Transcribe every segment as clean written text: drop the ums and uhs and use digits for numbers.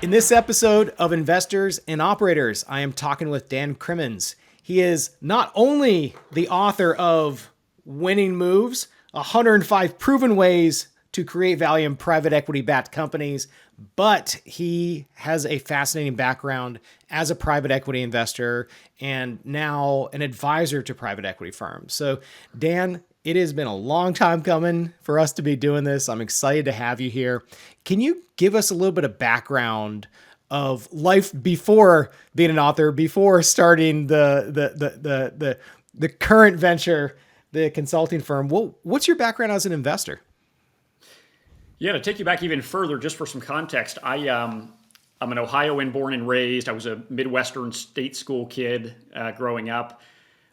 In this episode of Investors and Operators, I am talking with Dan Cremons. He is not only the author of Winning Moves, 105 Proven Ways to Create Value in Private Equity-Backed Companies, but he has a fascinating background as a private equity investor and now an advisor to private equity firms. So, Dan, it has been a long time coming for us to be doing this. I'm excited to have you here. Can you give us a little bit of background of life before being an author, before starting the current venture, the consulting firm? What's your background as an investor? Yeah, to take you back even further, just for some context, I'm an Ohioan born and raised. I was a Midwestern state school kid growing up.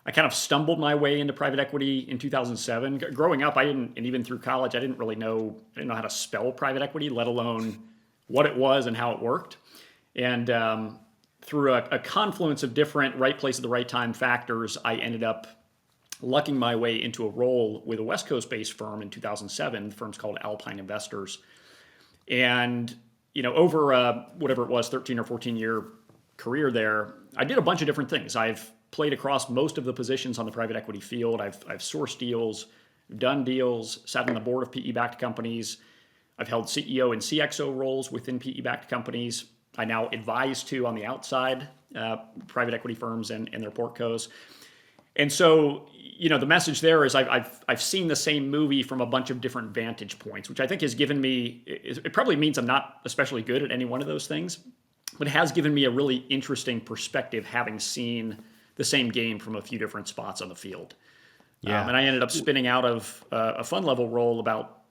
I kind of stumbled my way into private equity in 2007. Growing up, and even through college, I didn't know how to spell private equity, let alone what it was and how it worked. And through a confluence of different right place at the right time factors, I ended up lucking my way into a role with a West Coast-based firm in 2007. The firm's called Alpine Investors. And, over whatever it was, 13 or 14-year career there, I did a bunch of different things. I've played across most of the positions on the private equity field. I've sourced deals, done deals, sat on the board of PE-backed companies. I've held CEO and CXO roles within PE-backed companies. I now advise on the outside private equity firms and their portcos. And so, the message there is I've seen the same movie from a bunch of different vantage points, which I think has given me, it probably means I'm not especially good at any one of those things, but it has given me a really interesting perspective having seen the same game from a few different spots on the field. Yeah. And I ended up spinning out of a fund level role about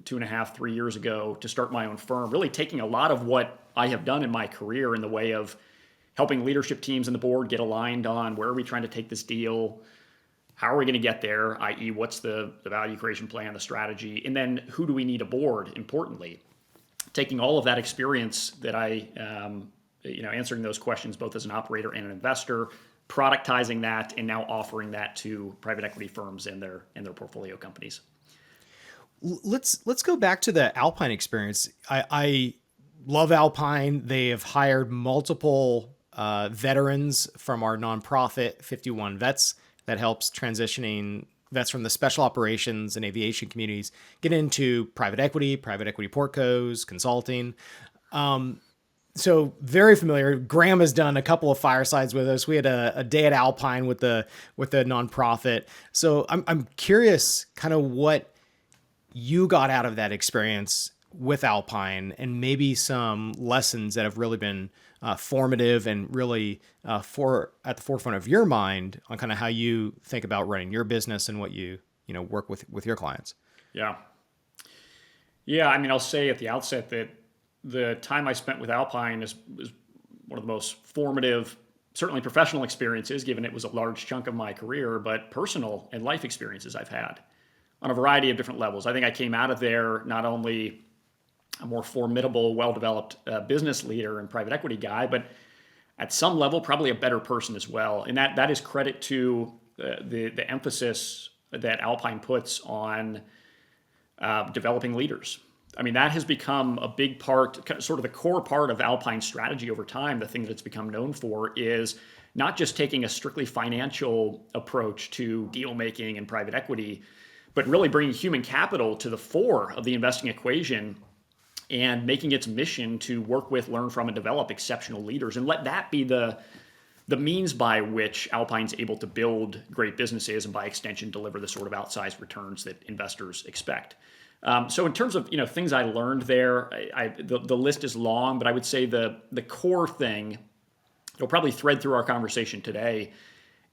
2.5, 3 years ago to start my own firm, really taking a lot of what I have done in my career in the way of helping leadership teams and the board get aligned on where are we trying to take this deal, how are we going to get there, i.e. what's the value creation plan, the strategy, and then who do we need aboard, importantly. Taking all of that experience that I, answering those questions both as an operator and an investor, productizing that, and now offering that to private equity firms and their portfolio companies. Let's go back to the Alpine experience. I love Alpine. They have hired multiple veterans from our nonprofit 51 Vets that helps transitioning vets from the special operations and aviation communities get into private equity portcos, consulting. So very familiar. Graham has done a couple of firesides with us. We had a day at Alpine with the nonprofit. So I'm curious kind of what you got out of that experience with Alpine and maybe some lessons that have really been formative and really at the forefront of your mind on kind of how you think about running your business and what you work with your clients. Yeah. I mean, I'll say at the outset that the time I spent with Alpine is one of the most formative, certainly professional experiences, given it was a large chunk of my career, but personal and life experiences I've had on a variety of different levels. I think I came out of there not only a more formidable, well-developed business leader and private equity guy, but at some level, probably a better person as well. And that is credit to the emphasis that Alpine puts on developing leaders. I mean, that has become a big part, sort of the core part of Alpine's strategy over time. The thing that it's become known for is not just taking a strictly financial approach to deal making and private equity, but really bringing human capital to the fore of the investing equation and making its mission to work with, learn from, and develop exceptional leaders, and let that be the means by which Alpine's able to build great businesses and by extension deliver the sort of outsized returns that investors expect. So in terms of things I learned there, the list is long, but I would say the core thing that'll probably thread through our conversation today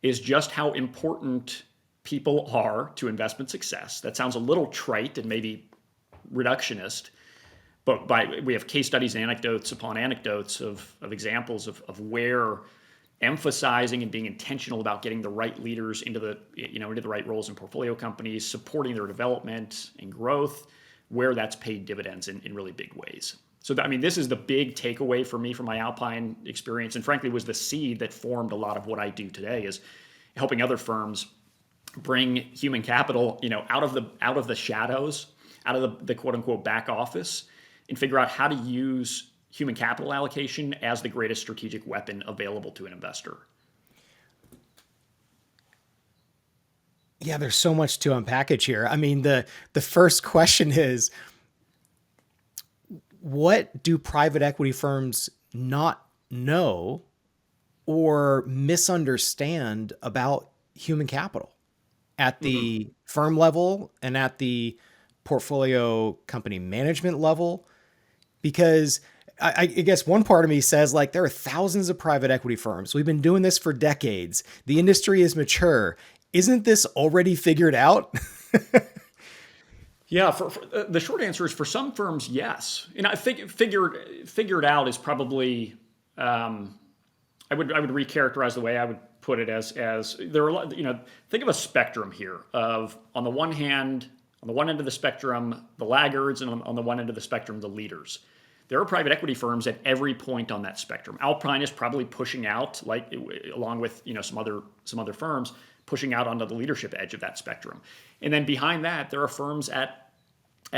is just how important people are to investment success. That sounds a little trite and maybe reductionist, but we have case studies and anecdotes upon anecdotes of examples of where emphasizing and being intentional about getting the right leaders into the right roles in portfolio companies, supporting their development and growth, where that's paid dividends in really big ways. So, this is the big takeaway for me from my Alpine experience, and frankly was the seed that formed a lot of what I do today, is helping other firms bring human capital, out of the shadows, out of the quote unquote back office, and figure out how to use human capital allocation as the greatest strategic weapon available to an investor. Yeah, there's so much to unpackage here. I mean, the first question is, what do private equity firms not know or misunderstand about human capital at the firm level and at the portfolio company management level? Because I guess one part of me says, like, there are thousands of private equity firms. We've been doing this for decades. The industry is mature. Isn't this already figured out? Yeah, for the short answer is for some firms, yes. And I think figured out is probably I would recharacterize the way I would put it as there are a lot, think of a spectrum here of on the one end of the spectrum the laggards, and on the one end of the spectrum the leaders. There are private equity firms at every point on that spectrum. Alpine is probably pushing out, like along with some other firms, pushing out onto the leadership edge of that spectrum. And then behind that, there are firms at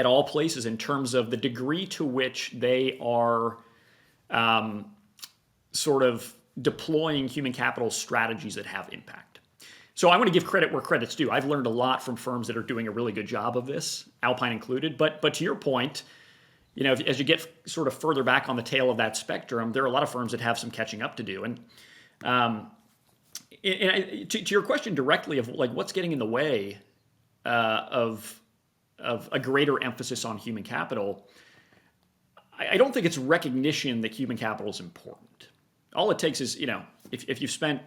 all places in terms of the degree to which they are sort of deploying human capital strategies that have impact. So I want to give credit where credit's due. I've learned a lot from firms that are doing a really good job of this, Alpine included. But to your point, as you get sort of further back on the tail of that spectrum, there are a lot of firms that have some catching up to do. And to your question directly of like what's getting in the way of a greater emphasis on human capital, I don't think it's recognition that human capital is important. All it takes is, if you've spent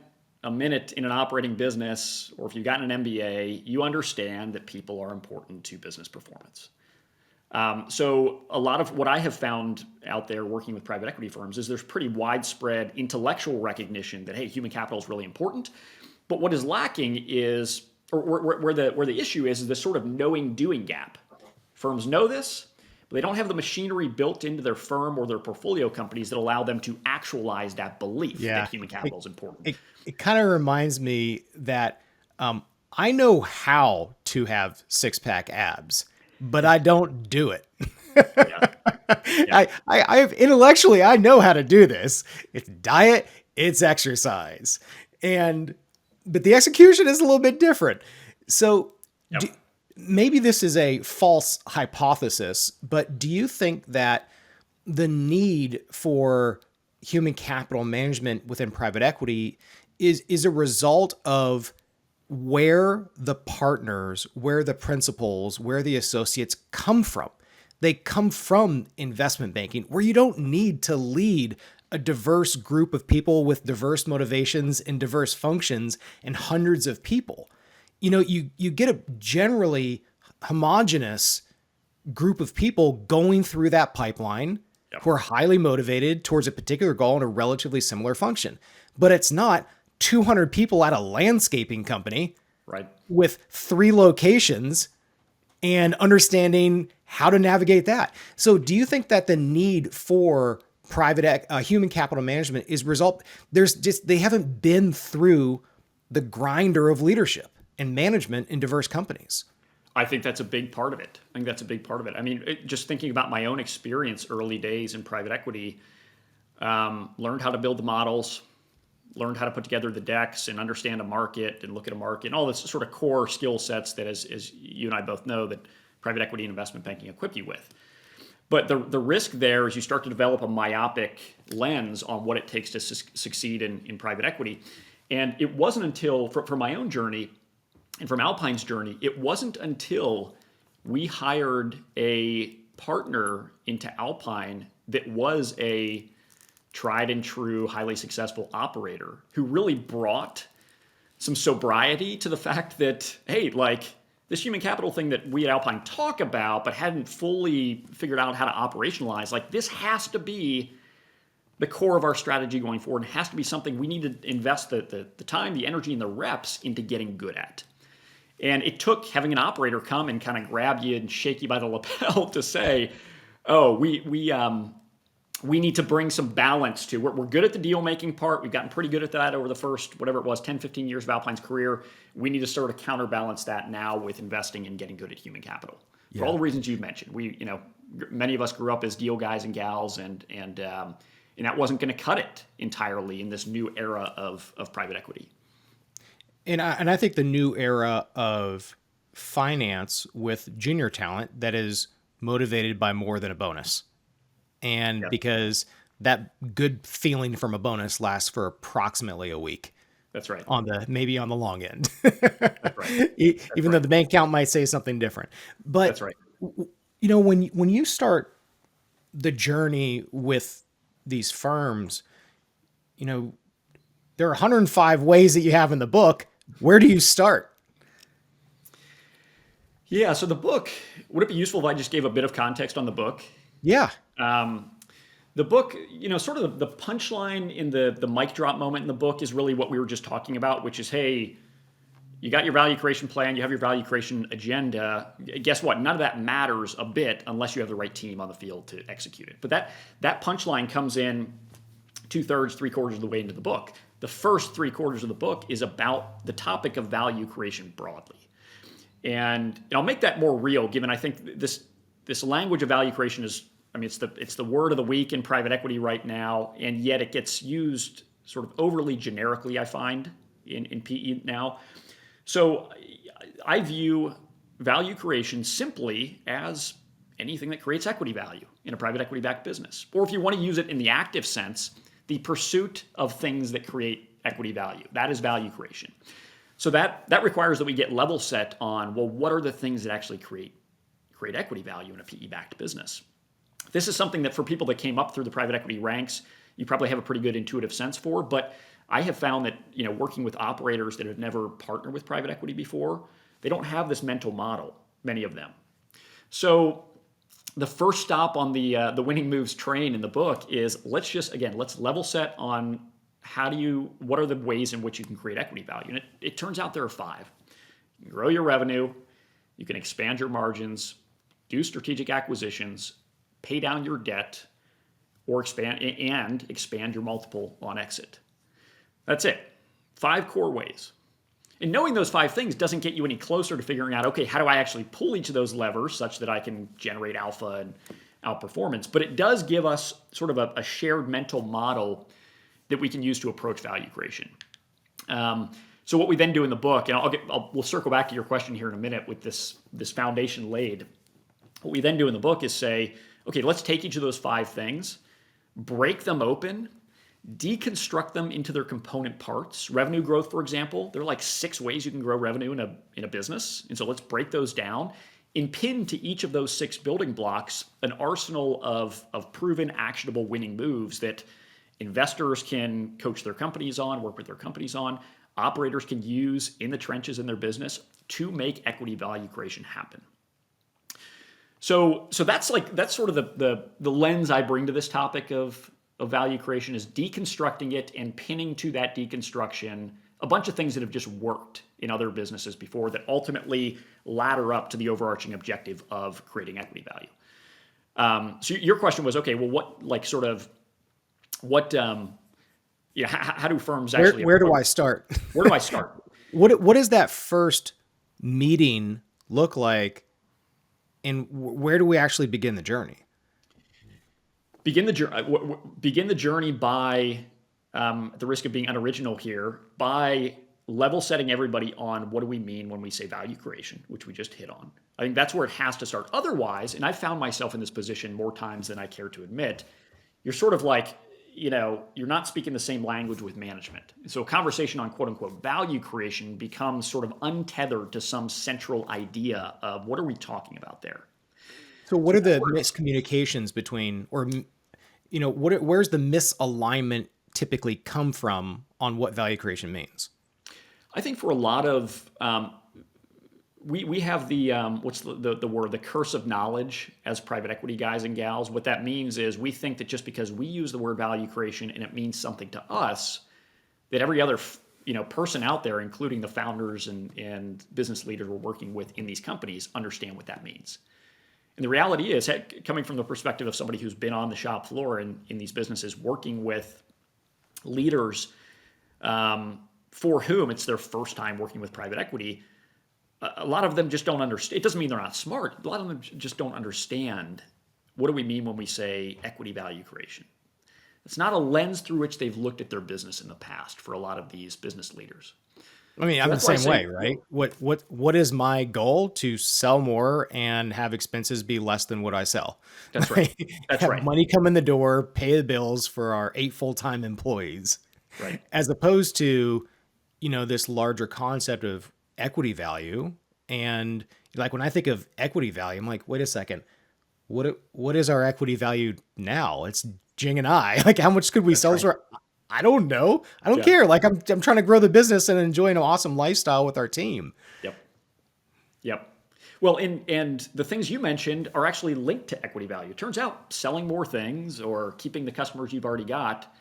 a minute in an operating business or if you've gotten an MBA, you understand that people are important to business performance. So a lot of what I have found out there working with private equity firms is there's pretty widespread intellectual recognition that, hey, human capital is really important. But what is lacking is, or where the issue is this sort of knowing doing gap. Firms know this, but they don't have the machinery built into their firm or their portfolio companies that allow them to actualize that belief that human capital is important. It kind of reminds me that I know how to have six-pack abs, but I don't do it. Yeah. Yeah. I have intellectually, I know how to do this. It's diet, it's exercise. But the execution is a little bit different. So Yep. Maybe this is a false hypothesis, but do you think that the need for human capital management within private equity is a result of where the partners, where the principals, where the associates come from? They come from investment banking, where you don't need to lead a diverse group of people with diverse motivations and diverse functions and hundreds of people. You get a generally homogenous group of people going through that pipeline who are highly motivated towards a particular goal in a relatively similar function. But it's not 200 people at a landscaping company Right. with 3 locations and understanding how to navigate that. So do you think that the need for private human capital management is they haven't been through the grinder of leadership and management in diverse companies? I think that's a big part of it. I mean, just thinking about my own experience early days in private equity, learned how to build the models, learned how to put together the decks and understand a market and look at a market and all this sort of core skill sets that, as you and I both know, that private equity and investment banking equip you with. But the risk there is you start to develop a myopic lens on what it takes to succeed in private equity. And it wasn't until, for my own journey and from Alpine's journey, it wasn't until we hired a partner into Alpine that was a tried and true, highly successful operator who really brought some sobriety to the fact that, hey, like this human capital thing that we at Alpine talk about but hadn't fully figured out how to operationalize, like this has to be the core of our strategy going forward. It has to be something we need to invest the time, the energy, and the reps into getting good at. And it took having an operator come and kind of grab you and shake you by the lapel to say, oh, we need to bring some balance to, we're good at the deal making part. We've gotten pretty good at that over the first, whatever it was, 10, 15 years of Alpine's career. We need to sort of counterbalance that now with investing and getting good at human capital. For all the reasons you've mentioned, many of us grew up as deal guys and gals, and that wasn't going to cut it entirely in this new era of private equity. And I think the new era of finance with junior talent that is motivated by more than a bonus. And Yeah, because that good feeling from a bonus lasts for approximately a week that's right. on the maybe on the long end. That's right. That's Even though right. the bank account might say something different. That's But right. when you start the journey with these firms, you know, there are 105 ways that you have in the book. Where do you start? Yeah. So the book, would it be useful if I just gave a bit of context on the book? Yeah. The book, sort of the punchline in the mic drop moment in the book is really what we were just talking about, which is, hey, you got your value creation plan, you have your value creation agenda. Guess what? None of that matters a bit unless you have the right team on the field to execute it. But that punchline comes in 2/3, 3/4 of the way into the book. The first 3/4 of the book is about the topic of value creation broadly. And I'll make that more real, given I think this language of value creation is, I mean, it's the word of the week in private equity right now, and yet it gets used sort of overly generically, I find, in PE now. So I view value creation simply as anything that creates equity value in a private equity backed business. Or if you want to use it in the active sense, the pursuit of things that create equity value. That is value creation. So that requires that we get level set on, well, what are the things that actually create equity value in a PE backed business? This is something that for people that came up through the private equity ranks, you probably have a pretty good intuitive sense for. But I have found that, working with operators that have never partnered with private equity before, they don't have this mental model, many of them. So the first stop on the winning moves train in the book is let's level set on what are the ways in which you can create equity value. And it turns out there are 5. You can grow your revenue, you can expand your margins, do strategic acquisitions, pay down your debt, or expand your multiple on exit. That's it. 5 core ways. And knowing those 5 things doesn't get you any closer to figuring out, okay, how do I actually pull each of those levers such that I can generate alpha and outperformance? But it does give us sort of a shared mental model that we can use to approach value creation. So what we then do in the book, and we'll circle back to your question here in a minute with this foundation laid. What we then do in the book is say, okay, let's take each of those 5 things, break them open, deconstruct them into their component parts. Revenue growth, for example, there are like 6 ways you can grow revenue in a business. And so let's break those down and pin to each of those 6 building blocks an arsenal of proven, actionable winning moves that investors can coach their companies on, work with their companies on, operators can use in the trenches in their business to make equity value creation happen. So that's sort of the lens I bring to this topic of value creation, is deconstructing it and pinning to that deconstruction a bunch of things that have just worked in other businesses before that ultimately ladder up to the overarching objective of creating equity value. So your question was, okay, well, how do firms actually? Where do I start? Where do I start? What does that first meeting look like, and where do we actually begin the journey? Begin the journey by, at the risk of being unoriginal here, by level setting everybody on what do we mean when we say value creation, which we just hit on. I think that's where it has to start. Otherwise, and I've found myself in this position more times than I care to admit, you're sort of like, you're not speaking the same language with management. So a conversation on quote unquote value creation becomes sort of untethered to some central idea of what are we talking about there. So what are the miscommunications between, or, where's the misalignment typically come from on what value creation means? I think for a lot of, we have the, what's the word, the curse of knowledge as private equity guys and gals. What that means is we think that just because we use the word value creation and it means something to us, that every other person out there, including the founders and business leaders we're working with in these companies, understand what that means. And the reality is, coming from the perspective of somebody who's been on the shop floor in these businesses, working with leaders for whom it's their first time working with private equity, a lot of them just don't understand. It doesn't mean they're not smart. A lot of them just don't understand what do we mean when we say equity value creation? It's not a lens through which they've looked at their business in the past for a lot of these business leaders. I mean, So I'm the that's why I same say, way, right? What is my goal? To sell more and have expenses be less than what I sell. that's right. Right? That's Have right. money come in the door, pay the bills for our 8 full-time employees, Right. as opposed to, this larger concept of equity value. And like when I think of equity value, I'm like, wait a second, what is our equity value now? It's Jing and I. Like, how much could we That's sell right. for? I don't know. I don't Yeah. care. Like, I'm trying to grow the business and enjoy an awesome lifestyle with our team. Yep. Yep. Well, and the things you mentioned are actually linked to equity value. It turns out selling more things or keeping the customers you've already got,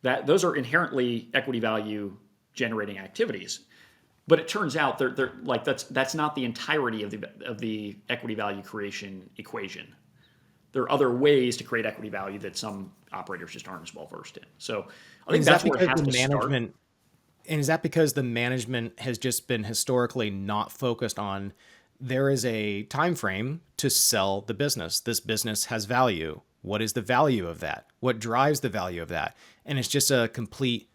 that those are inherently equity value generating activities. But it turns out they're like that's not the entirety of the equity value creation equation. There are other ways to create equity value that some operators just aren't as well versed in. So I And think is that that's where it because has the to start. management and is that because the management has just been historically not focused on there is a time frame to sell the business. This business has value. What is the value of that? What drives the value of that? And it's just a complete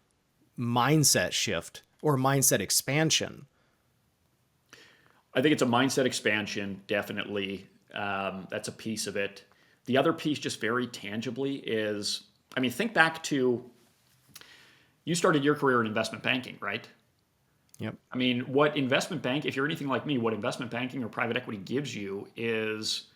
mindset shift or mindset expansion. I think it's a mindset expansion, definitely. That's a piece of it. The other piece, just very tangibly, is I mean, think back to you started your career in investment banking, right? Yep. I mean, what investment bank, if you're anything like me, what investment banking or private equity gives you is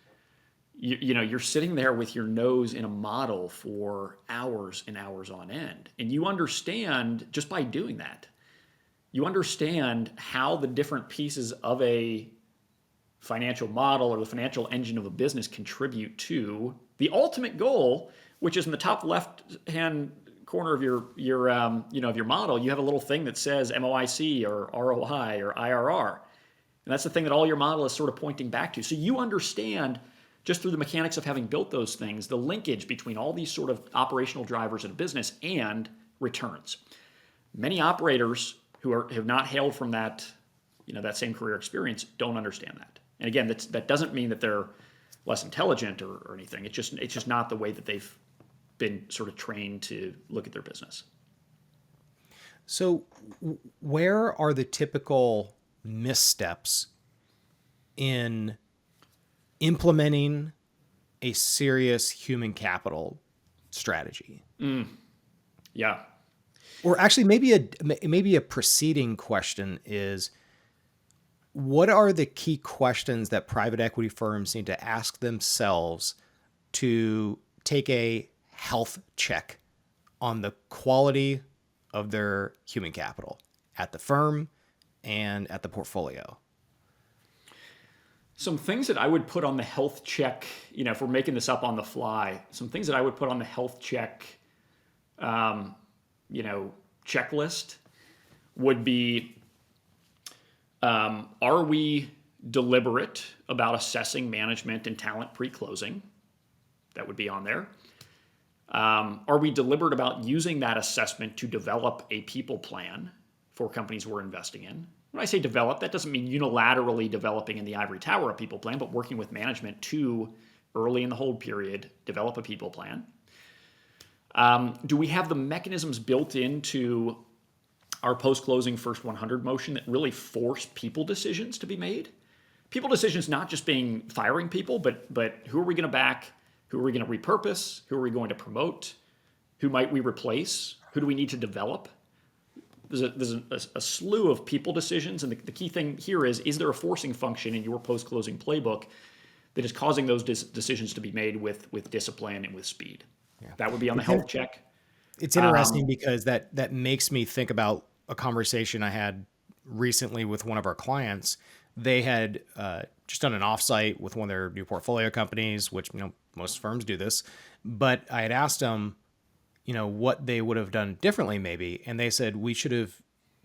you're sitting there with your nose in a model for hours and hours on end. And you understand just by doing that, you understand how the different pieces of a financial model or the financial engine of a business contribute to the ultimate goal, which is in the top left hand corner of of your model. You have a little thing that says MOIC or ROI or IRR, and that's the thing that all your model is sort of pointing back to. So you understand just through the mechanics of having built those things the linkage between all these sort of operational drivers in a business and returns. Many operators have not hailed from that that same career experience don't understand that. And again, that doesn't mean that they're less intelligent or anything. It's just not the way that they've been sort of trained to look at their business. So, where are the typical missteps in implementing a serious human capital strategy? Yeah. Or actually, maybe a preceding question is, what are the key questions that private equity firms need to ask themselves to take a health check on the quality of their human capital at the firm and at the portfolio? Some things that I would put on the health check, if we're making this up on the fly, some things that I would put on the health check, checklist would be, are we deliberate about assessing management and talent pre-closing? That would be on there. Are we deliberate about using that assessment to develop a people plan for companies we're investing in? When I say develop, that doesn't mean unilaterally developing in the ivory tower a people plan, but working with management to, early in the hold period, develop a people plan. Do we have the mechanisms built into our post-closing first 100 motion that really force people decisions to be made? People decisions not just being firing people, but who are we going to back? Who are we going to repurpose? Who are we going to promote? Who might we replace? Who do we need to develop? There's a slew of people decisions, and the key thing here is there a forcing function in your post-closing playbook that is causing those decisions to be made with discipline and with speed? Yeah. That would be on the health check. It's interesting because that makes me think about a conversation I had recently with one of our clients. They had just done an offsite with one of their new portfolio companies, which most firms do this. But I had asked them, what they would have done differently maybe. And they said, we should have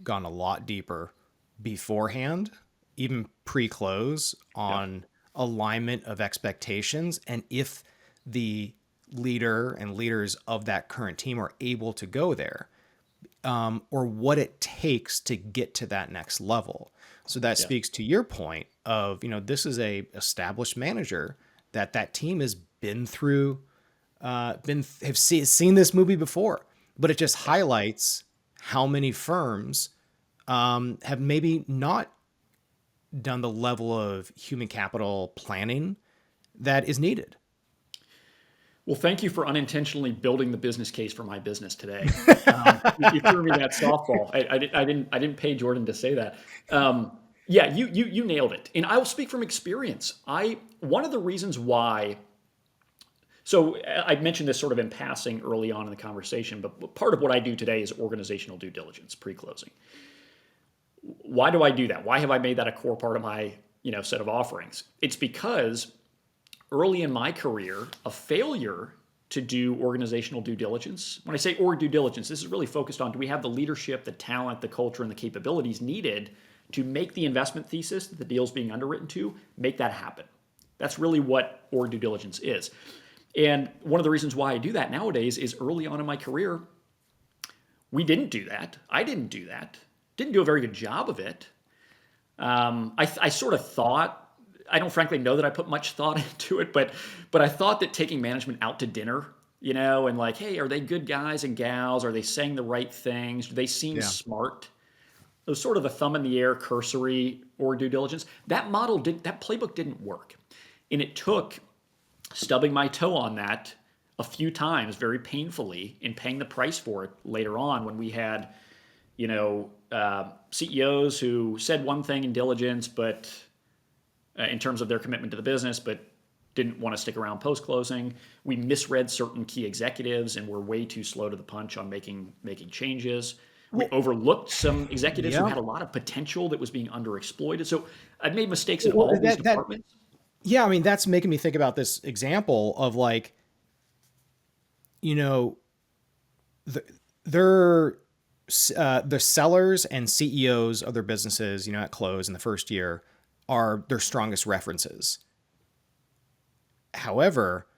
gone a lot deeper beforehand, even pre-close on alignment of expectations. And if the leader and leaders of that current team are able to go there, or what it takes to get to that next level. So that speaks to your point of, this is a established manager that team has been through, seen this movie before, but it just highlights how many firms have maybe not done the level of human capital planning that is needed. Well, thank you for unintentionally building the business case for my business today. You threw me that softball. I didn't pay Jordan to say that. Yeah, you nailed it. And I will speak from experience. One of the reasons why. So I mentioned this sort of in passing early on in the conversation, but part of what I do today is organizational due diligence, pre-closing. Why do I do that? Why have I made that a core part of my set of offerings? It's because early in my career, a failure to do organizational due diligence. When I say org due diligence, this is really focused on, do we have the leadership, the talent, the culture, and the capabilities needed to make the investment thesis that the deal's being underwritten to, make that happen. That's really what org due diligence is. And one of the reasons why I do that nowadays is early on in my career, we didn't do that. I didn't do that. Didn't do a very good job of it. I sort of thought, I don't frankly know that I put much thought into it, but I thought that taking management out to dinner, and like, hey, are they good guys and gals? Are they saying the right things? Do they seem smart? It was sort of a thumb in the air, cursory or due diligence. That playbook didn't work. And it took stubbing my toe on that a few times very painfully and paying the price for it later on when we had, CEOs who said one thing in diligence, but in terms of their commitment to the business, but didn't want to stick around post-closing. We misread certain key executives and were way too slow to the punch on making changes. We overlooked some executives who had a lot of potential that was being underexploited. So I've made mistakes in all these departments. Yeah, I mean, that's making me think about this example of like, the sellers and CEOs of their businesses, at close in the first year are their strongest references. However,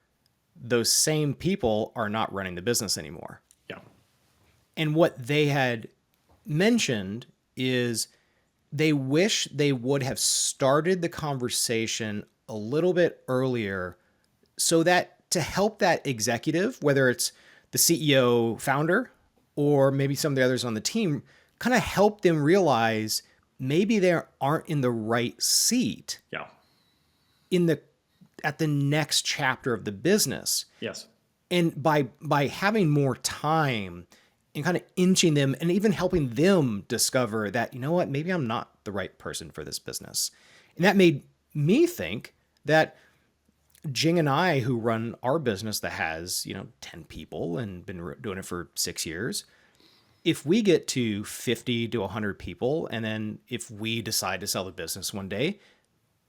those same people are not running the business anymore. Yeah. And what they had mentioned is they wish they would have started the conversation a little bit earlier so that to help that executive, whether it's the CEO founder or maybe some of the others on the team, kind of help them realize maybe they aren't in the right seat at the next chapter of the business. Yes. And by having more time and kind of inching them and even helping them discover that, maybe I'm not the right person for this business. And that made me think that Jing and I, who run our business that has, 10 people and been doing it for 6 years, if we get to 50 to 100 people, and then if we decide to sell the business one day,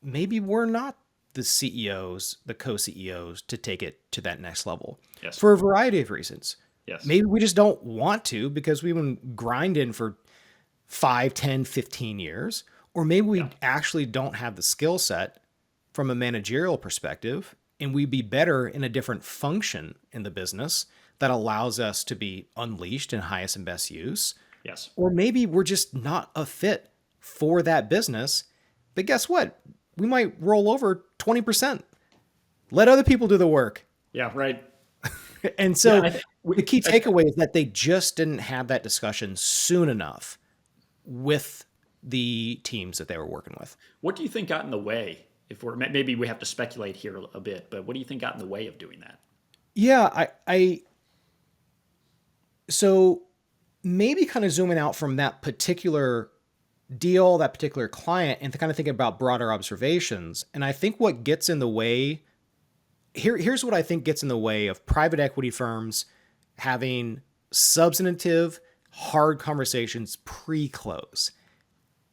maybe we're not the CEOs, the co-CEOs to take it to that next level. Yes. For a variety of reasons. Yes. Maybe we just don't want to because we've been grinding for 5, 10, 15 years, or maybe we actually don't have the skill set from a managerial perspective, and we'd be better in a different function in the business that allows us to be unleashed in highest and best use. Yes. Or maybe we're just not a fit for that business. But guess what? We might roll over 20%. Let other people do the work. Yeah, right. And so the key takeaway is that they just didn't have that discussion soon enough with the teams that they were working with. What do you think got in the way? Maybe we have to speculate here a bit, but what do you think got in the way of doing that? Yeah, so maybe kind of zooming out from that particular deal, that particular client, and kind of thinking about broader observations. And I think what gets in the way, here's what I think gets in the way of private equity firms having substantive, hard conversations pre-close.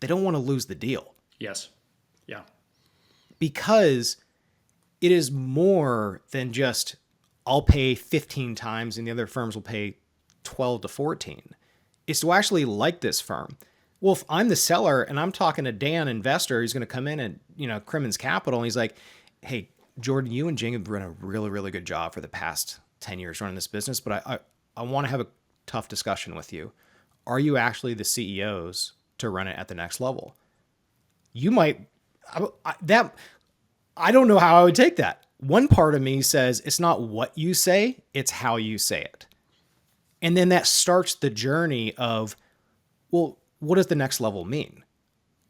They don't want to lose the deal. Yes. Yeah. Because it is more than just, I'll pay 15 times and the other firms will pay 12 to 14. It's to actually like this firm. Well, if I'm the seller and I'm talking to Dan, investor, who's going to come in and, Cremons Capital, and he's like, hey, Jordan, you and Jing have run a really, really good job for the past 10 years running this business, but I want to have a tough discussion with you. Are you actually the CEOs to run it at the next level? You might, I don't know how I would take that. one part of me says it's not what you say, it's how you say it. And then that starts the journey of, well, what does the next level mean?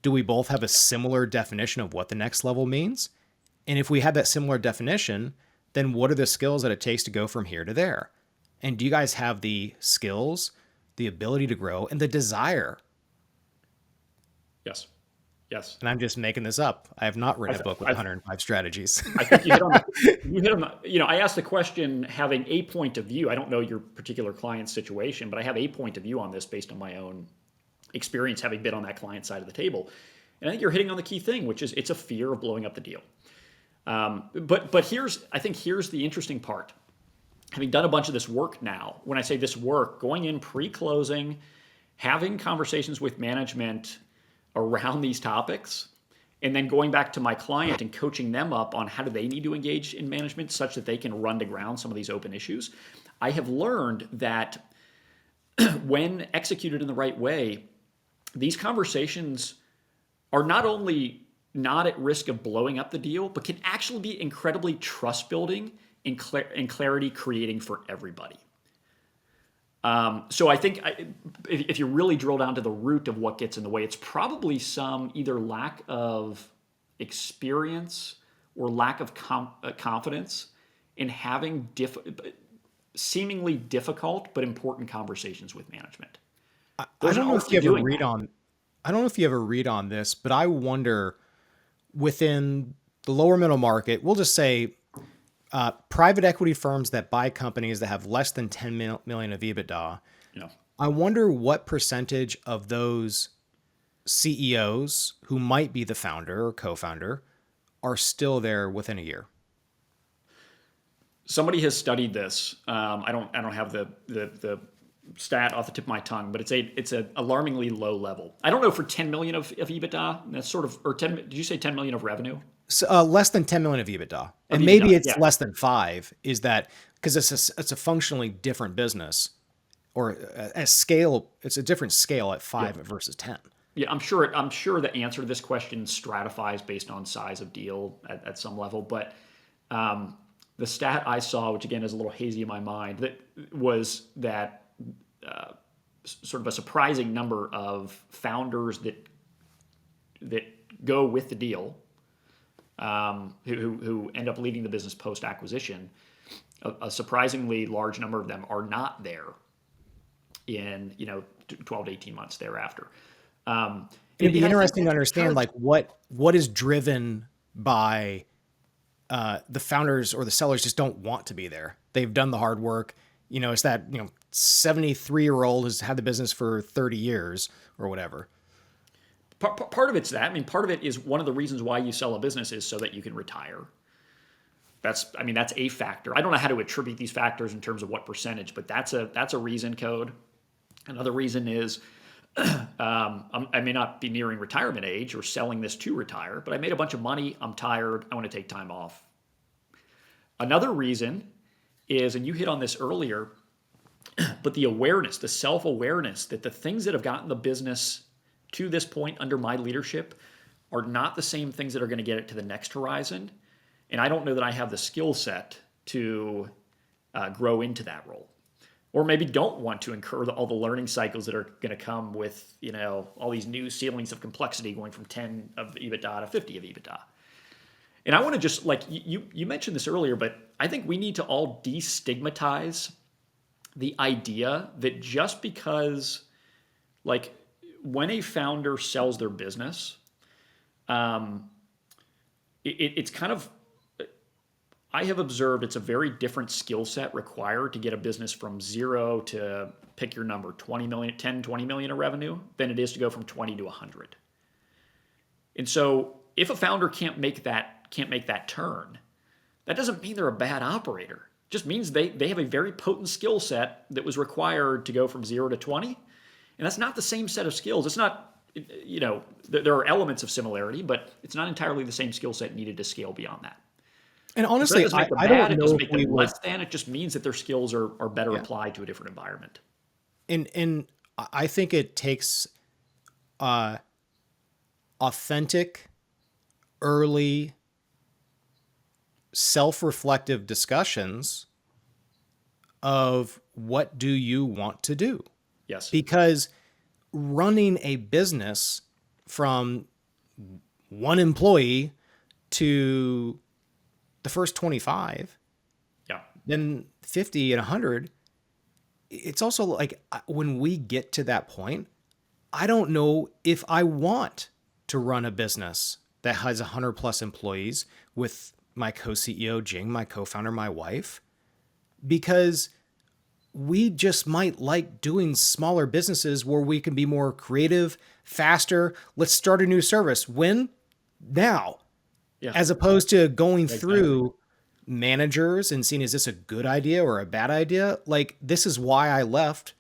Do we both have a similar definition of what the next level means? And if we have that similar definition, then what are the skills that it takes to go from here to there? And do you guys have the skills, the ability to grow, and the desire? Yes. Yes. And I'm just making this up. I have not written a book with I, 105 strategies. I think you hit on I asked the question having a point of view. I don't know your particular client's situation, but I have a point of view on this based on my own experience having been on that client side of the table. And I think you're hitting on the key thing, which is it's a fear of blowing up the deal. But here's the interesting part. Having done a bunch of this work now, when I say this work, going in pre-closing, having conversations with management around these topics, and then going back to my client and coaching them up on how do they need to engage in management such that they can run to ground some of these open issues, I have learned that when executed in the right way, these conversations are not only not at risk of blowing up the deal, but can actually be incredibly trust building and clarity creating for everybody. So I think if you really drill down to the root of what gets in the way, it's probably some either lack of experience or lack of confidence in having seemingly difficult but important conversations with management. I don't know if you ever read on. I don't know if you ever read on this, but I wonder within the lower middle market, we'll just say private equity firms that buy companies that have less than 10 million of EBITDA. Yeah. I wonder what percentage of those CEOs who might be the founder or co-founder are still there within a year. Somebody has studied this. I don't have the stat off the tip of my tongue, but it's an alarmingly low level. I don't know for 10 million of EBITDA. That's sort of, or 10. Did you say 10 million of revenue? So, less than 10 million of EBITDA, and EBITDA, maybe it's yeah. less than 5. Is that because it's a functionally different business, or a scale? It's a different scale at 5 versus 10. Yeah, I'm sure the answer to this question stratifies based on size of deal at some level, but the stat I saw, which again is a little hazy in my mind, that was that sort of a surprising number of founders that go with the deal, who end up leading the business post acquisition. A surprisingly large number of them are not there in 12 to 18 months thereafter. It'd be interesting to understand like what is driven by the founders or the sellers just don't want to be there. They've done the hard work. It's that 73-year-old has had the business for 30 years or whatever. Part of it's that. I mean, part of it is one of the reasons why you sell a business is so that you can retire. That's a factor. I don't know how to attribute these factors in terms of what percentage, but that's a reason code. Another reason is I may not be nearing retirement age or selling this to retire, but I made a bunch of money. I'm tired. I want to take time off. Another reason is, and you hit on this earlier, but the awareness, the self-awareness that the things that have gotten the business to this point under my leadership are not the same things that are going to get it to the next horizon. And I don't know that I have the skill set to grow into that role. Or maybe don't want to incur all the learning cycles that are going to come with, all these new ceilings of complexity going from 10 of EBITDA to 50 of EBITDA. And I want to just, like, you mentioned this earlier, but I think we need to all destigmatize the idea that just because, like, when a founder sells their business, it's kind of, I have observed it's a very different skill set required to get a business from 0 to, pick your number, 20 million, 10, 20 million of revenue than it is to go from 20 to 100. And so if a founder can't make that turn, that doesn't mean they're a bad operator. It just means they have a very potent skill set that was required to go from 0 to 20. And that's not the same set of skills. It's not, there are elements of similarity, but it's not entirely the same skill set needed to scale beyond that. And honestly, I don't know. It doesn't make them less than. It just means that their skills are better applied to a different environment. And I think it takes authentic, early self-reflective discussions of what do you want to do? Yes. Because running a business from one employee to the first 25, Yeah. then 50 and 100, it's also like when we get to that point, I don't know if I want to run a business that has 100 plus employees with my co-CEO Jing, my co-founder, my wife, because we just might like doing smaller businesses where we can be more creative, faster. Let's start a new service. When? Now. Yeah. As opposed to going Exactly. through managers and seeing, is this a good idea or a bad idea? Like, this is why I left,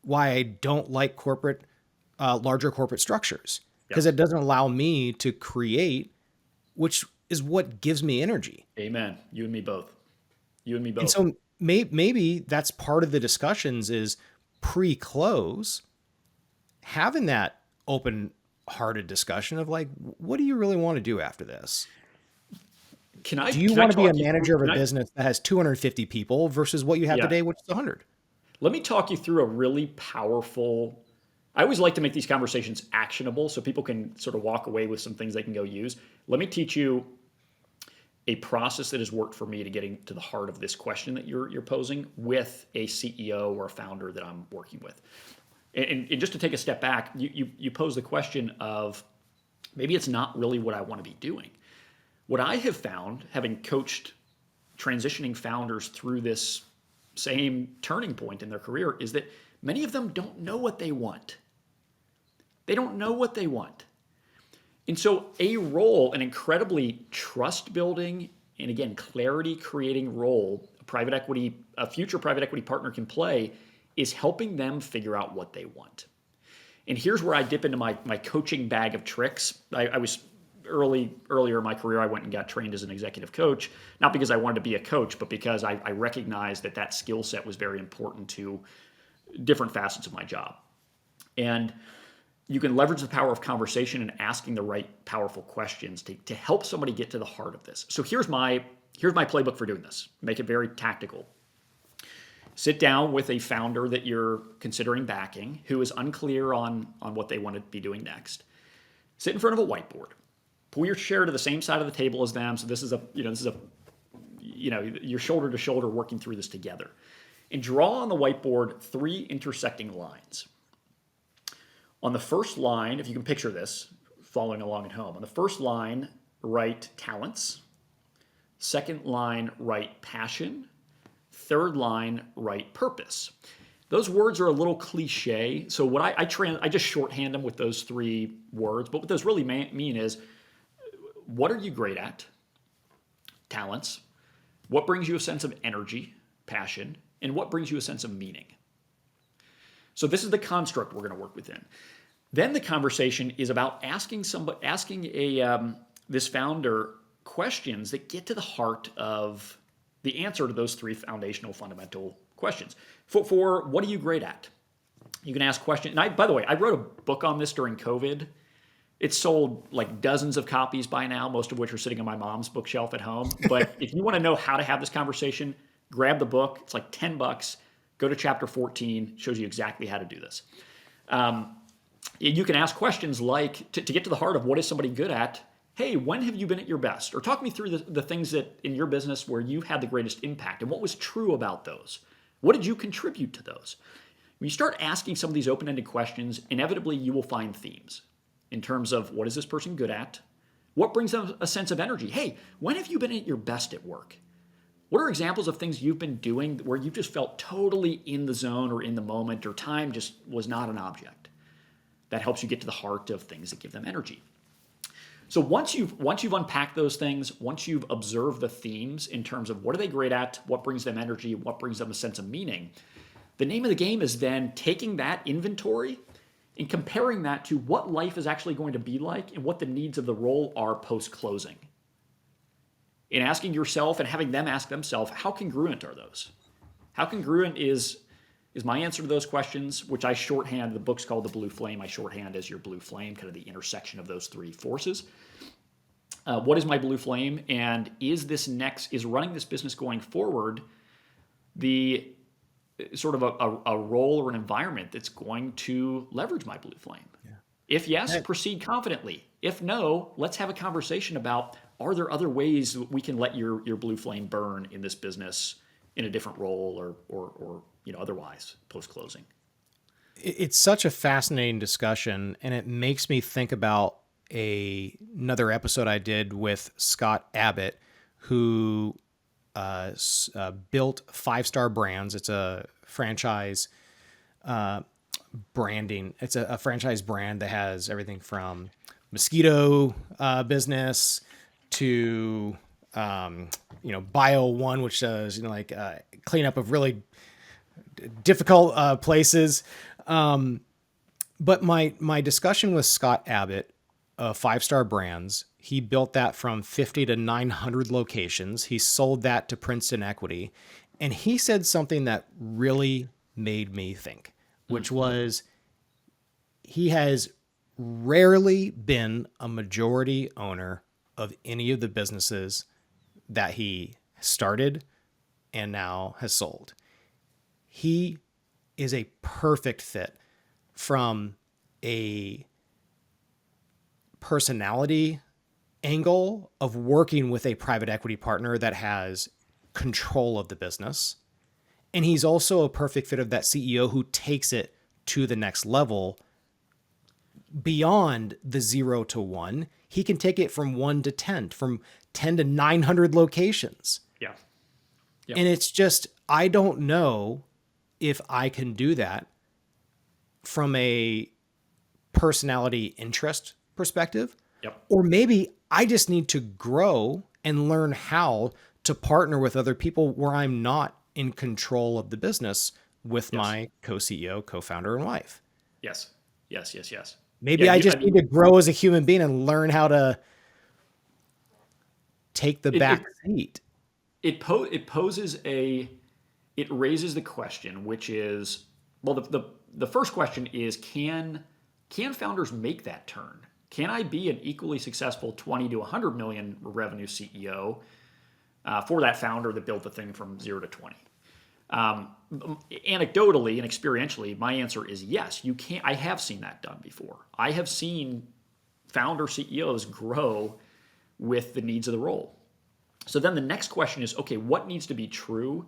why I don't like larger corporate structures, because Yes. it doesn't allow me to create, which is what gives me energy. Amen. You and me both. You and me And both. so maybe that's part of the discussions is pre-close, having that open hearted discussion of like, what do you really want to do after this? Can I Do you can I want to be a talk you through? manager of a Can I? business that has 250 people versus what you have Yeah. today, which is 100? Let me talk you through a really powerful. I always like to make these conversations actionable so people can sort of walk away with some things they can go use. Let me teach you a process that has worked for me to getting to the heart of this question that you're posing with a CEO or a founder that I'm working with. And just to take a step back, you pose the question of maybe it's not really what I want to be doing. What I have found, having coached transitioning founders through this same turning point in their career, is that many of them don't know what they want. They don't know what they want. And so, a role, an incredibly trust building and again, clarity creating role a future private equity partner can play is helping them figure out what they want. And here's where I dip into my coaching bag of tricks. I was earlier in my career, I went and got trained as an executive coach, not because I wanted to be a coach, but because I recognized that skill set was very important to different facets of my job. And you can leverage the power of conversation and asking the right powerful questions to help somebody get to the heart of this. So here's my playbook for doing this. Make it very tactical. Sit down with a founder that you're considering backing who is unclear on what they want to be doing next. Sit in front of a whiteboard. Pull your chair to the same side of the table as them. So this is you're shoulder to shoulder working through this together. And draw on the whiteboard 3 intersecting lines. On the first line, if you can picture this, following along at home, on the first line, write talents. Second line, write passion. Third line, write purpose. Those words are a little cliche, so what I just shorthand them with those 3 words. But what those really mean is, what are you great at? Talents. What brings you a sense of energy, passion, and what brings you a sense of meaning? So this is the construct we're going to work within. Then the conversation is about asking this founder questions that get to the heart of the answer to those 3 foundational fundamental questions. For what are you great at? You can ask questions. And by the way, I wrote a book on this during COVID. It's sold like dozens of copies by now, most of which are sitting on my mom's bookshelf at home. But if you want to know how to have this conversation, grab the book. It's like $10. Go to chapter 14. Shows you exactly how to do this. You can ask questions like, to get to the heart of what is somebody good at, hey, when have you been at your best? Or talk me through the things that in your business where you've had the greatest impact and what was true about those. What did you contribute to those? When you start asking some of these open-ended questions, inevitably you will find themes in terms of what is this person good at? What brings them a sense of energy? Hey, when have you been at your best at work? What are examples of things you've been doing where you just felt totally in the zone or in the moment or time just was not an object? That helps you get to the heart of things that give them energy. So once you've unpacked those things, once you've observed the themes in terms of what are they great at, what brings them energy, what brings them a sense of meaning, the name of the game is then taking that inventory and comparing that to what life is actually going to be like and what the needs of the role are post-closing. And asking yourself and having them ask themselves, how congruent are those? How congruent is my answer to those questions, which I shorthand, the book's called The Blue Flame, I shorthand as your blue flame, kind of the intersection of those 3 forces. What is my blue flame, and is running this business going forward the sort of a role or an environment that's going to leverage my blue flame? If yes, Yeah. proceed confidently. If no, let's have a conversation about, are there other ways that we can let your blue flame burn in this business in a different role, or otherwise post closing. It's such a fascinating discussion, and it makes me think about another episode I did with Scott Abbott, who built Five Star Brands. It's a franchise branding. It's a franchise brand that has everything from mosquito business to Bio One, which does cleanup of really difficult places. But my discussion with Scott Abbott, Five Star Brands, he built that from 50 to 900 locations. He sold that to Princeton Equity, and he said something that really made me think, which was he has rarely been a majority owner of any of the businesses that he started and now has sold. He is a perfect fit from a personality angle of working with a private equity partner that has control of the business. And he's also a perfect fit of that CEO who takes it to the next level beyond the 0 to 1. He can take it from 1 to 10, from 10 to 900 locations. Yeah. Yep. And it's just, I don't know if I can do that from a personality interest perspective. Yep. Or maybe I just need to grow and learn how to partner with other people where I'm not in control of the business with my co-CEO, co-founder, and wife. Yes. Yes. Yes. Yes. Maybe I just need to grow as a human being and learn how to take the back seat. It raises the question, which is, well, the first question is, can founders make that turn? Can I be an equally successful 20 to 100 million revenue CEO for that founder that built the thing from 0 to 20? Anecdotally and experientially, my answer is yes. You can. I have seen that done before. I have seen founder CEOs grow with the needs of the role. So then the next question is, okay, what needs to be true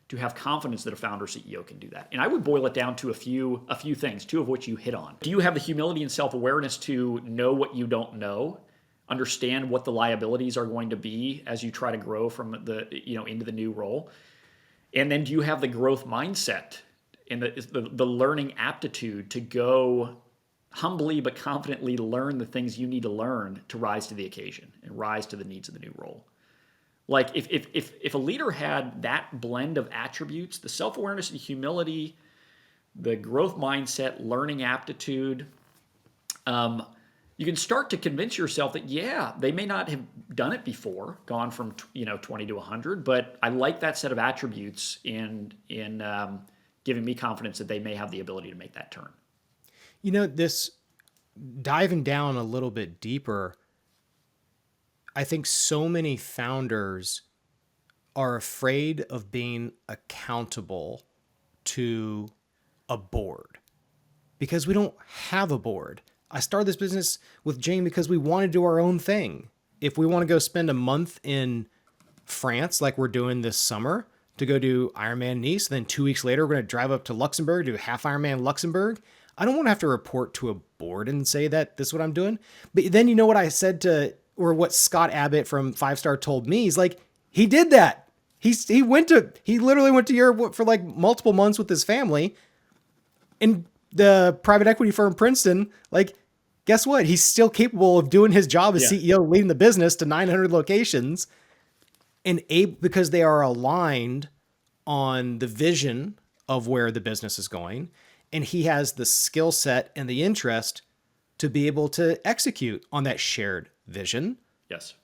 to have confidence that a founder CEO can do that? And I would boil it down to a few things, two of which you hit on. Do you have the humility and self-awareness to know what you don't know, understand what the liabilities are going to be as you try to grow from into the new role? And then do you have the growth mindset and the learning aptitude to go humbly but confidently learn the things you need to learn to rise to the occasion and rise to the needs of the new role? Like if a leader had that blend of attributes, the self-awareness and humility, the growth mindset, learning aptitude, you can start to convince yourself that, yeah, they may not have done it before, gone from 20 to 100, but I like that set of attributes in giving me confidence that they may have the ability to make that turn. This diving down a little bit deeper, I think so many founders are afraid of being accountable to a board because we don't have a board. I started this business with Jane because we want to do our own thing. If we want to go spend a month in France, like we're doing this summer, to go do Ironman Nice, then 2 weeks later, we're going to drive up to Luxembourg, do half Ironman Luxembourg. I don't want to have to report to a board and say that this is what I'm doing. But then you know what I said or what Scott Abbott from Five Star told me? He's like, he did that. He literally went to Europe for like multiple months with his family. And the private equity firm Princeton, like, guess what? He's still capable of doing his job as CEO, leading the business to 900 locations, and because they are aligned on the vision of where the business is going. And he has the skill set and the interest to be able to execute on that shared vision. Yes.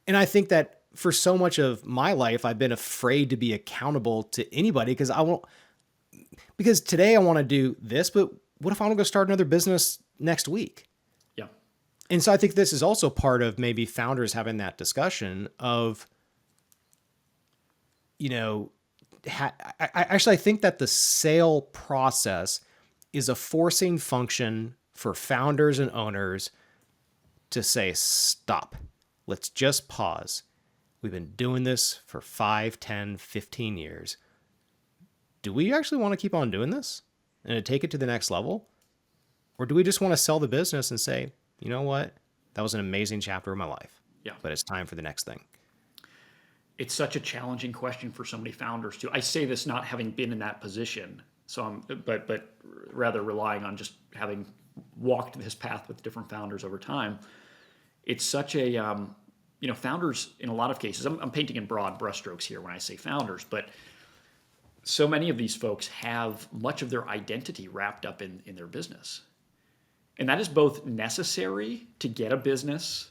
And I think that for so much of my life, I've been afraid to be accountable to anybody because today I want to do this, but what if I want to go start another business next week? Yeah. And so I think this is also part of maybe founders having that discussion of, you know, I think that the sale process is a forcing function for founders and owners to say, stop, let's just pause. We've been doing this for 5, 10, 15 years. Do we actually want to keep on doing this and to take it to the next level? Or do we just want to sell the business and say, you know what? That was an amazing chapter of my life, Yeah. but it's time for the next thing. It's such a challenging question for so many founders too. I say this not having been in that position, so but rather relying on just having walked this path with different founders over time. It's such a founders in a lot of cases. I'm painting in broad brushstrokes here when I say founders, but so many of these folks have much of their identity wrapped up in their business, and that is both necessary to get a business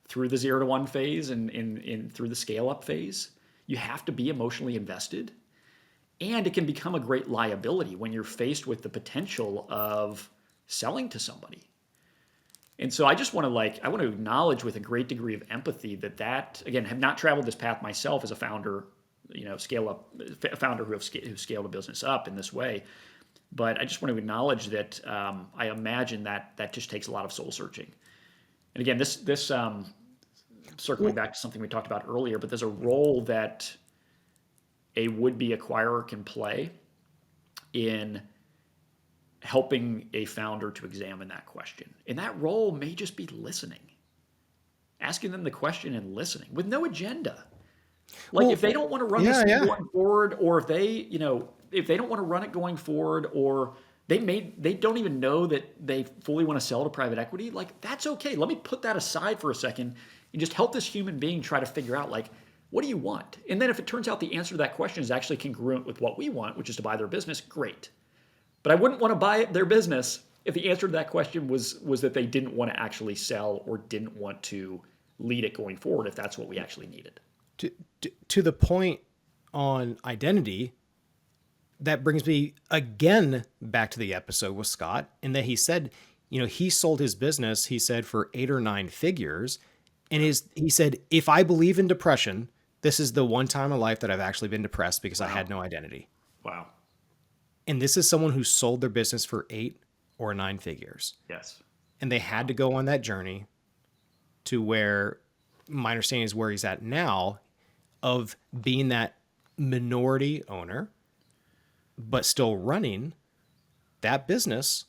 through the 0 to 1 phase and through the scale up phase. You have to be emotionally invested, and it can become a great liability when you're faced with the potential of selling to somebody. And so I just want to acknowledge with a great degree of empathy that again, have not traveled this path myself as a founder, a founder who scaled a business up in this way. But I just want to acknowledge that I imagine that just takes a lot of soul searching. And again, this circling back to something we talked about earlier, but there's a role that a would-be acquirer can play in helping a founder to examine that question. And that role may just be listening, asking them the question and listening with no agenda. Like if they don't want to run this thing going forward, or if they don't want to run it going forward, or they don't even know that they fully want to sell to private equity, like that's okay. Let me put that aside for a second and just help this human being try to figure out, like, what do you want? And then if it turns out the answer to that question is actually congruent with what we want, which is to buy their business, great. But I wouldn't want to buy their business if the answer to that question was that they didn't want to actually sell or didn't want to lead it going forward, if that's what we actually needed. To the point on identity, that brings me again back to the episode with Scott, in that he said, he sold his business, he said, for 8 or 9 figures. And he said, if I believe in depression, this is the one time in life that I've actually been depressed because I had no identity. Wow. And this is someone who sold their business for 8 or 9 figures. Yes. And they had to go on that journey to where my understanding is where he's at now, of being that minority owner, but still running that business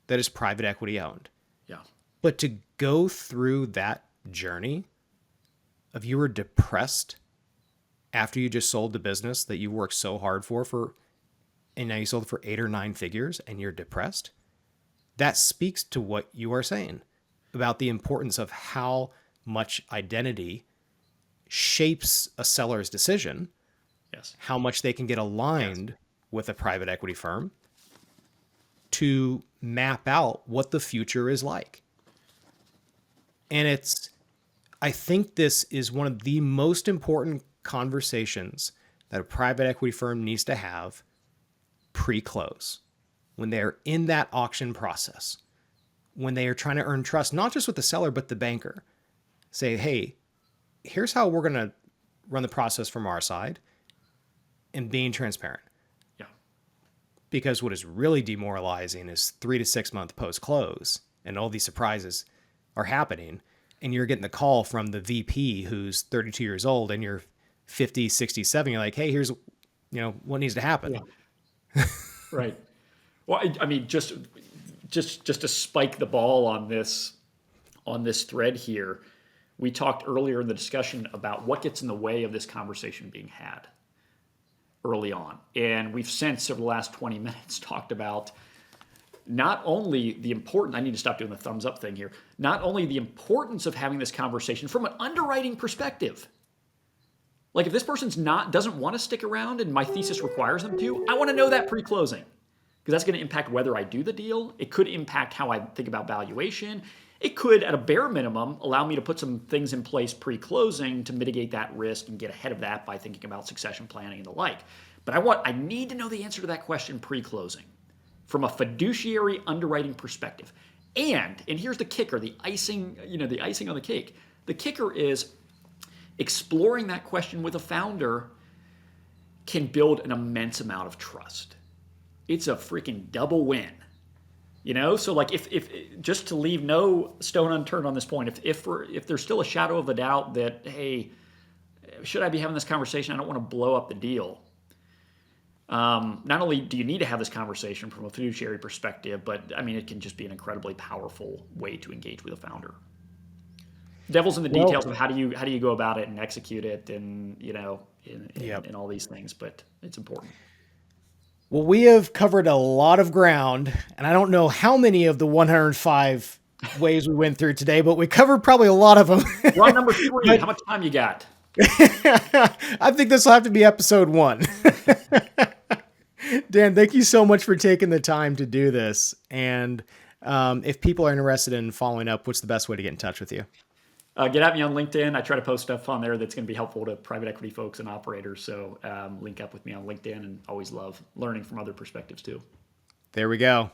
that is private equity owned. Yeah. But to go through that journey of, you were depressed after you just sold the business that you worked so hard for, and now you sold it for 8 or 9 figures and you're depressed. That speaks to what you are saying about the importance of how much identity shapes a seller's decision. Yes. How much they can get aligned with a private equity firm to map out what the future is like. And I think this is one of the most important conversations that a private equity firm needs to have pre-close, when they're in that auction process, when they are trying to earn trust, not just with the seller, but the banker. Say, hey, here's how we're going to run the process from our side, and being transparent. Yeah. Because what is really demoralizing is 3 to 6 month post-close, and all these surprises are happening, and you're getting the call from the VP who's 32 years old and you're 50, 67. You're like, hey, here's what needs to happen. Yeah. Right. Well, I mean, just to spike the ball on this thread here, we talked earlier in the discussion about what gets in the way of this conversation being had early on. And we've since, over the last 20 minutes, talked about not only the importance, I need to stop doing the thumbs up thing here, not only the importance of having this conversation from an underwriting perspective. Like if this person's doesn't want to stick around and my thesis requires them to, I want to know that pre-closing, because that's going to impact whether I do the deal. It could impact how I think about valuation. It could, at a bare minimum, allow me to put some things in place pre-closing to mitigate that risk and get ahead of that by thinking about succession planning and the like. But I need to know the answer to that question pre-closing from a fiduciary underwriting perspective. And here's the kicker, the icing, the icing on the cake. The kicker is exploring that question with a founder can build an immense amount of trust. It's a freaking double win. So like if just to leave no stone unturned on this point, if there's still a shadow of a doubt that, hey, should I be having this conversation? I don't want to blow up the deal. Not only do you need to have this conversation from a fiduciary perspective, but I mean, it can just be an incredibly powerful way to engage with a founder. Devil's in the details of how do you go about it and execute it, and and all these things, but it's important. Well, we have covered a lot of ground, and I don't know how many of the 105 ways we went through today, but we covered probably a lot of them. We're on number 3. How much time you got? I think this will have to be episode 1. Dan, thank you so much for taking the time to do this. And if people are interested in following up, what's the best way to get in touch with you? Get at me on LinkedIn. I try to post stuff on there that's going to be helpful to private equity folks and operators. So link up with me on LinkedIn, and always love learning from other perspectives too. There we go.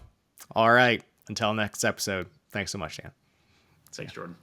All right. Until next episode. Thanks so much, Dan. Thanks, Jordan.